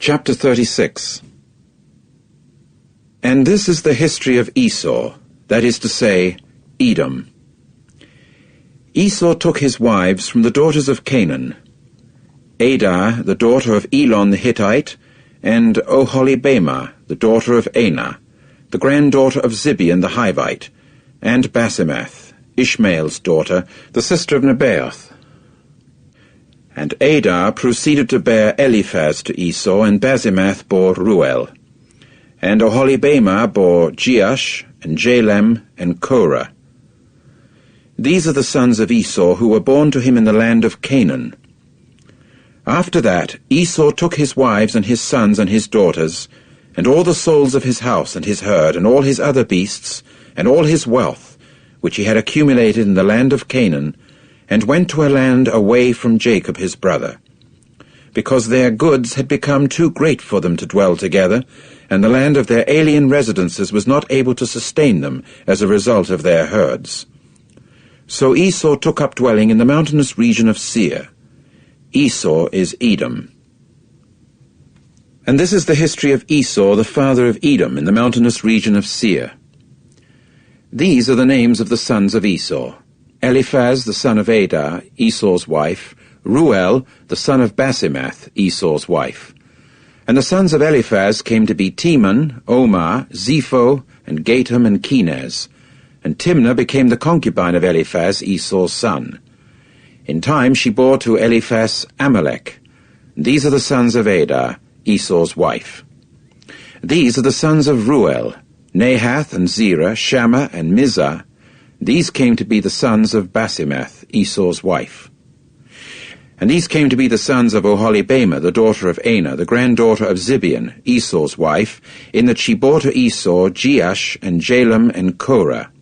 Chapter 36. And this is the history of Esau, that is to say, Edom. Esau took his wives from the daughters of Canaan, Adah, the daughter of Elon the Hittite, and Oholibamah, the daughter of Anah, the granddaughter of Zibeon the Hivite, and Basemath, Ishmael's daughter, the sister of Nebaioth. And Adah proceeded to bear Eliphaz to Esau, and Basemath bore Ruel. And Oholibamah bore Jeush, and Jalem, and Korah. These are the sons of Esau who were born to him in the land of Canaan. After that Esau took his wives and his sons and his daughters, and all the souls of his house and his herd, and all his other beasts, and all his wealth, which he had accumulated in the land of Canaan, and went to a land away from Jacob his brother, because their goods had become too great for them to dwell together, and the land of their alien residences was not able to sustain them as a result of their herds. So Esau took up dwelling in the mountainous region of Seir. Esau is Edom. And this is the history of Esau, the father of Edom, in the mountainous region of Seir. These are the names of the sons of Esau: Eliphaz the son of Adah, Esau's wife; Ruel the son of Basemath, Esau's wife. And the sons of Eliphaz came to be Teman, Omar, Zepho, and Gatam, and Kenaz. And Timnah became the concubine of Eliphaz, Esau's son. In time she bore to Eliphaz Amalek. These are the sons of Adah, Esau's wife. These are the sons of Ruel: Nahath, and Zerah, Shammah, and Mizah. These came to be the sons of Basemath, Esau's wife. And these came to be the sons of Oholibamah, the daughter of Anah, the granddaughter of Zibeon, Esau's wife, in that she bore to Esau Jeush, and Jalem, and Korah.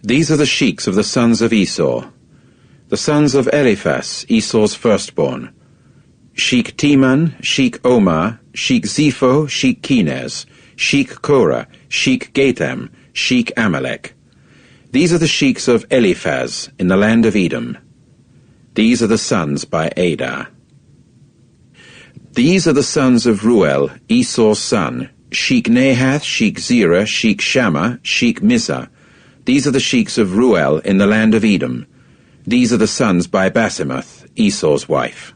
These are the sheiks of the sons of Esau. The sons of Eliphaz, Esau's firstborn: Sheik Teman, Sheik Omar, Sheik Zepho, Sheik Kenaz, Sheik Korah, Sheik Gatam, Sheik Amalek. These are the sheiks of Eliphaz in the land of Edom. These are the sons by Adah. These are the sons of Ruel, Esau's son: Sheik Nahath, Sheik Zerah, Sheik Shammah, Sheik Mizah. These are the sheiks of Ruel in the land of Edom. These are the sons by Basemath, Esau's wife.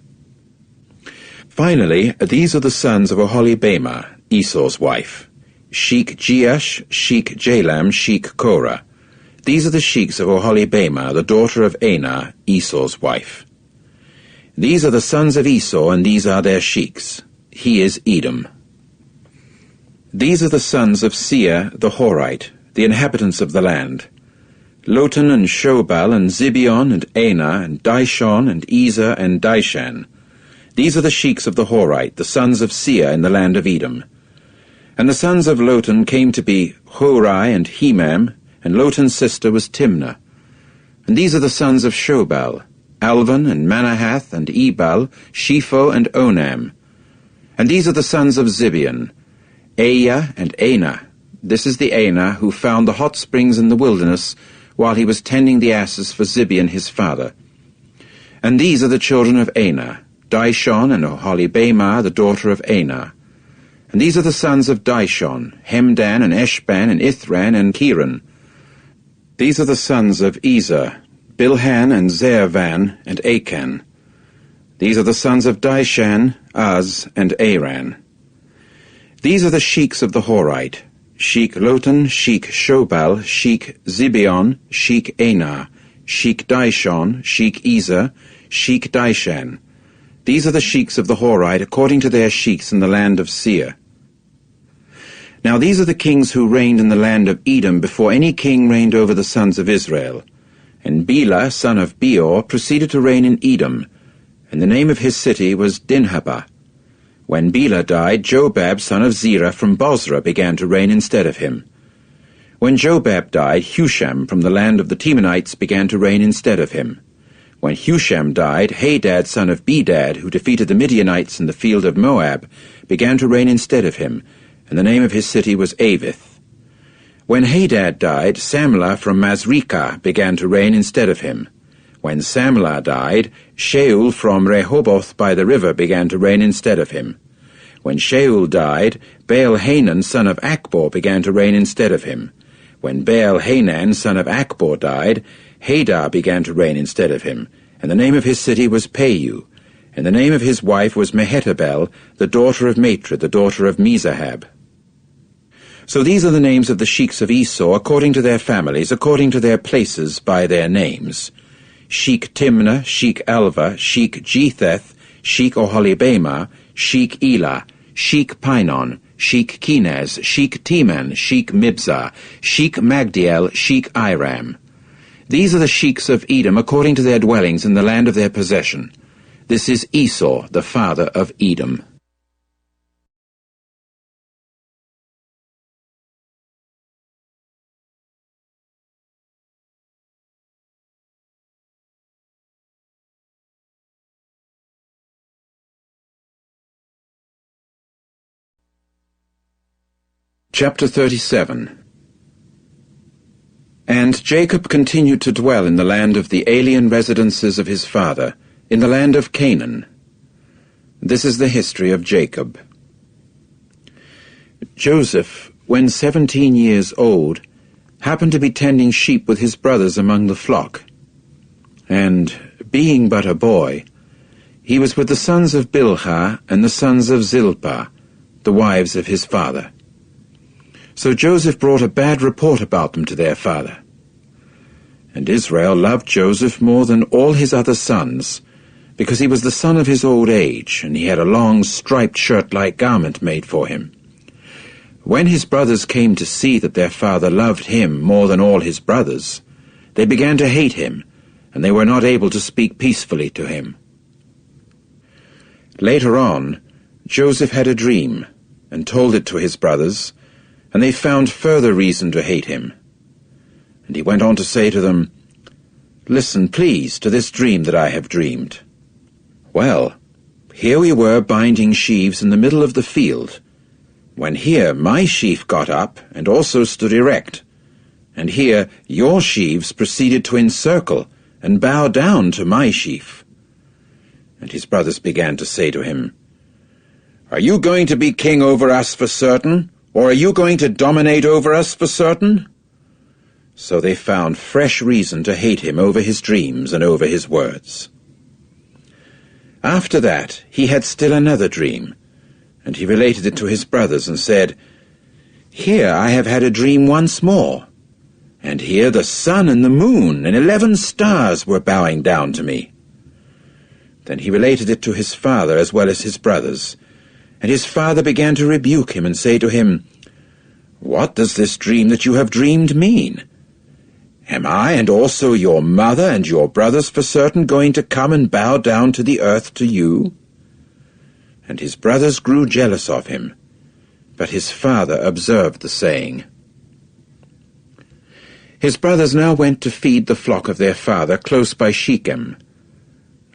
Finally, these are the sons of Oholibamah, Esau's wife: Sheik Jeush, Sheik Jalem, Sheik Korah. These are the sheiks of Oholibamah, the daughter of Anah, Esau's wife. These are the sons of Esau, and these are their sheiks. He is Edom. These are the sons of Seir the Horite, the inhabitants of the land: Lotan, and Shobal, and Zibeon, and Anah, and Dishon, and Ezer, and Dishan. These are the sheiks of the Horite, the sons of Seir in the land of Edom. And the sons of Lotan came to be Horai and Hemam, and Lotan's sister was Timnah. And these are the sons of Shobal: Alvan, and Manahath, and Ebal, Shepho, and Onam. And these are the sons of Zibeon: Aiah and Anah. This is the Anah who found the hot springs in the wilderness while he was tending the asses for Zibeon his father. And these are the children of Anah: Dishon, and Oholibamah, the daughter of Anah. And these are the sons of Dishon: Hemdan, and Eshban, and Ithran, and Cheran. These are the sons of Ezer: Bilhan, and Zearvan, and Achan. These are the sons of Dishan: Az, and Aran. These are the sheiks of the Horite: Sheik Lotan, Sheik Shobal, Sheik Zibeon, Sheik Anah, Sheik Dishon, Sheik Ezer, Sheik Dishan. These are the sheiks of the Horite according to their sheiks in the land of Seir. Now these are the kings who reigned in the land of Edom before any king reigned over the sons of Israel. And Bela, son of Beor, proceeded to reign in Edom, and the name of his city was Dinhabah. When Bela died, Jobab, son of Zerah, from Bozrah, began to reign instead of him. When Jobab died, Husham from the land of the Temanites began to reign instead of him. When Husham died, Hadad, son of Bedad, who defeated the Midianites in the field of Moab, began to reign instead of him, and the name of his city was Avith. When Hadad died, Samlah from Masrekah began to reign instead of him. When Samlah died, Shaul from Rehoboth by the river began to reign instead of him. When Shaul died, Baal-Hanan son of Akbor began to reign instead of him. When Baal-Hanan son of Akbor died, Hadar began to reign instead of him, and the name of his city was Peiu, and the name of his wife was Mehetabel, the daughter of Matred, the daughter of Mezahab. So these are the names of the sheiks of Esau, according to their families, according to their places, by their names: Sheik Timnah, Sheik Alva, Sheik Jetheth, Sheik Oholibamah, Sheik Elah, Sheik Pinon, Sheik Kenaz, Sheik Teman, Sheik Mibzah, Sheik Magdiel, Sheik Iram. These are the sheiks of Edom according to their dwellings in the land of their possession. This is Esau, the father of Edom. Chapter 37. And Jacob continued to dwell in the land of the alien residences of his father, in the land of Canaan. This is the history of Jacob. Joseph, when 17 years old, happened to be tending sheep with his brothers among the flock. And, being but a boy, he was with the sons of Bilhah and the sons of Zilpah, the wives of his father. So Joseph brought a bad report about them to their father. And Israel loved Joseph more than all his other sons, because he was the son of his old age, and he had a long striped shirt-like garment made for him. When his brothers came to see that their father loved him more than all his brothers, they began to hate him, and they were not able to speak peacefully to him. Later on, Joseph had a dream, and told it to his brothers, and they found further reason to hate him. And he went on to say to them, "Listen, please, to this dream that I have dreamed. Well, here we were binding sheaves in the middle of the field, when here my sheaf got up and also stood erect, and here your sheaves proceeded to encircle and bow down to my sheaf." And his brothers began to say to him, "Are you going to be king over us for certain? Or are you going to dominate over us for certain?" So they found fresh reason to hate him over his dreams and over his words. After that he had still another dream, and he related it to his brothers and said, "Here I have had a dream once more, and here the sun and the moon and 11 stars were bowing down to me." Then he related it to his father as well as his brothers, and his father began to rebuke him and say to him, "What does this dream that you have dreamed mean? Am I and also your mother and your brothers for certain going to come and bow down to the earth to you?" And his brothers grew jealous of him, but his father observed the saying. His brothers now went to feed the flock of their father close by Shechem.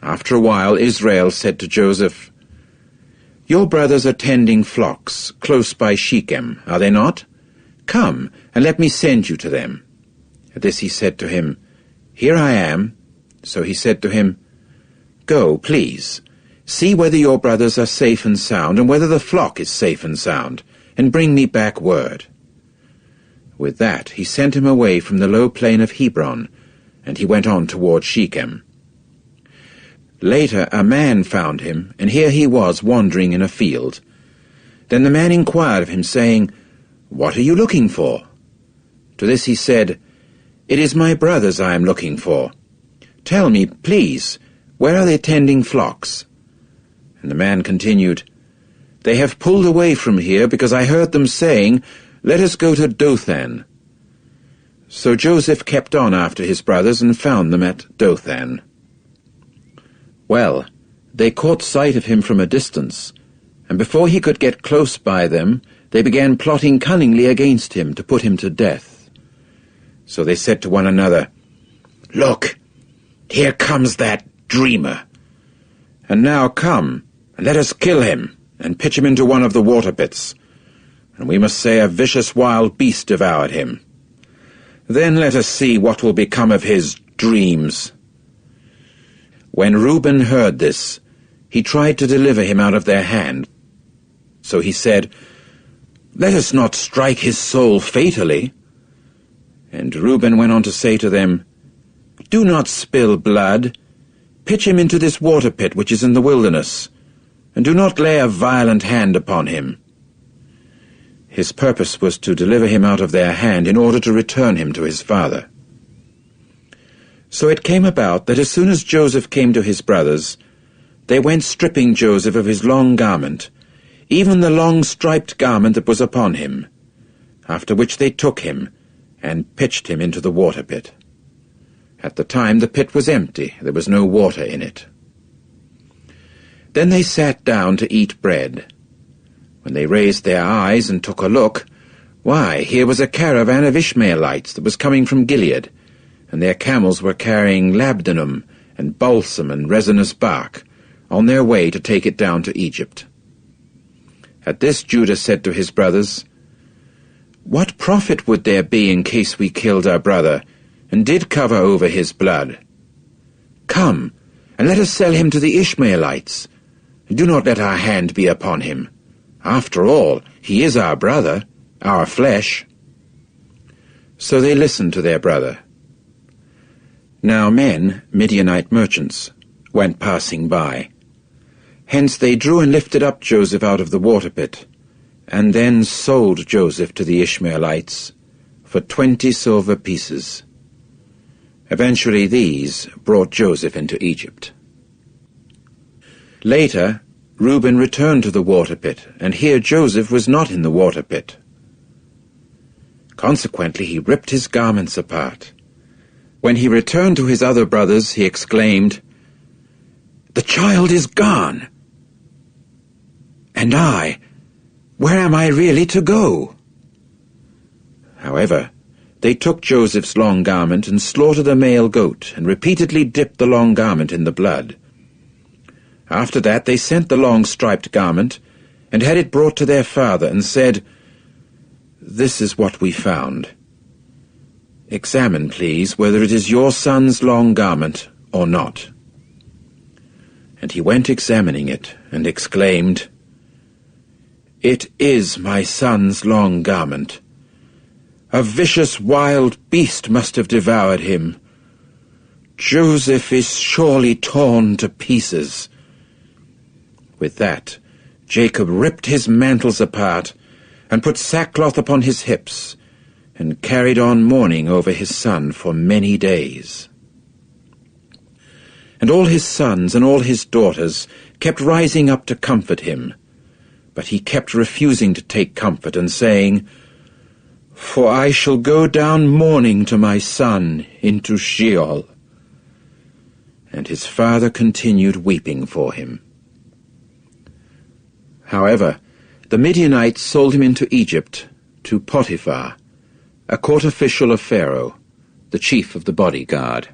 After a while Israel said to Joseph, "Your brothers are tending flocks close by Shechem, are they not? Come, and let me send you to them." At this he said to him, "Here I am." So he said to him, "Go, please, see whether your brothers are safe and sound, and whether the flock is safe and sound, and bring me back word." With that he sent him away from the low plain of Hebron, and he went on toward Shechem. Later a man found him, and here he was wandering in a field. Then the man inquired of him, saying, "What are you looking for?" To this he said, "It is my brothers I am looking for. Tell me, please, where are they tending flocks?" And the man continued, "They have pulled away from here because I heard them saying, 'Let us go to Dothan.'" So Joseph kept on after his brothers and found them at Dothan. Well, they caught sight of him from a distance, and before he could get close by them, they began plotting cunningly against him to put him to death. So they said to one another, "Look, here comes that dreamer. And now come, and let us kill him, and pitch him into one of the water pits. And we must say a vicious wild beast devoured him. Then let us see what will become of his dreams." When Reuben heard this, he tried to deliver him out of their hand. So he said, "Let us not strike his soul fatally." And Reuben went on to say to them, "Do not spill blood. Pitch him into this water pit which is in the wilderness, and do not lay a violent hand upon him." His purpose was to deliver him out of their hand in order to return him to his father. So it came about that as soon as Joseph came to his brothers, they went stripping Joseph of his long garment, even the long striped garment that was upon him, after which they took him and pitched him into the water pit. At the time the pit was empty, there was no water in it. Then they sat down to eat bread. When they raised their eyes and took a look, why, here was a caravan of Ishmaelites that was coming from Gilead, and their camels were carrying labdanum and balsam and resinous bark, on their way to take it down to Egypt. At this Judah said to his brothers, "What profit would there be in case we killed our brother, and did cover over his blood? Come, and let us sell him to the Ishmaelites, and do not let our hand be upon him. After all, he is our brother, our flesh." So they listened to their brother. Now men, Midianite merchants, went passing by. Hence they drew and lifted up Joseph out of the water pit, and then sold Joseph to the Ishmaelites for 20 silver pieces. Eventually these brought Joseph into Egypt. Later, Reuben returned to the water pit, and here Joseph was not in the water pit. Consequently, he ripped his garments apart. When he returned to his other brothers, he exclaimed, "The child is gone! And I, where am I really to go?" However, they took Joseph's long garment and slaughtered a male goat, and repeatedly dipped the long garment in the blood. After that they sent the long striped garment, and had it brought to their father, and said, "This is what we found. Examine, please, whether it is your son's long garment or not." And he went examining it, and exclaimed, "It is my son's long garment. A vicious wild beast must have devoured him. Joseph is surely torn to pieces." With that, Jacob ripped his mantles apart, and put sackcloth upon his hips, and carried on mourning over his son for many days. And all his sons and all his daughters kept rising up to comfort him, but he kept refusing to take comfort, and saying, "For I shall go down mourning to my son into Sheol." And his father continued weeping for him. However, the Midianites sold him into Egypt to Potiphar, a court official of Pharaoh, the chief of the bodyguard.